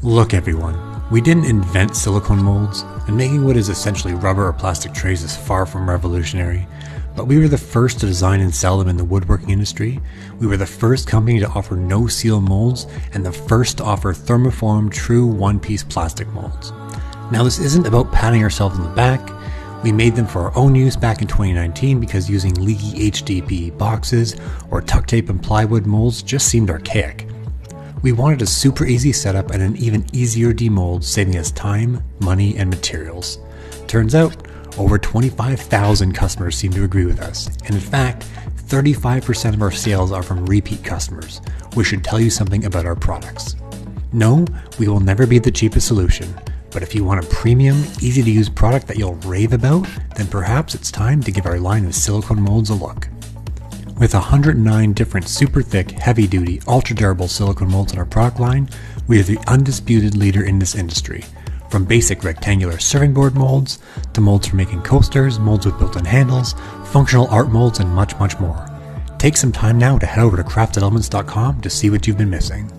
Look everyone, we didn't invent silicone molds, and making what is essentially rubber or plastic trays is far from revolutionary, but we were the first to design and sell them in the woodworking industry. We were the first company to offer no-seal molds, and the first to offer thermoformed true one-piece plastic molds. Now this isn't about patting ourselves on the back. We made them for our own use back in 2019 because using leaky HDPE boxes or tuck tape and plywood molds just seemed archaic. We wanted a super easy setup and an even easier demold, saving us time, money, and materials. Turns out, over 25,000 customers seem to agree with us, and in fact, 35% of our sales are from repeat customers, which should tell you something about our products. No, we will never be the cheapest solution, but if you want a premium, easy-to-use product that you'll rave about, then perhaps it's time to give our line of silicone molds a look. With 109 different super thick, heavy-duty, ultra-durable silicone molds in our product line, we are the undisputed leader in this industry. From basic rectangular serving board molds, to molds for making coasters, molds with built-in handles, functional art molds, and much, much more. Take some time now to head over to craftedelements.com to see what you've been missing.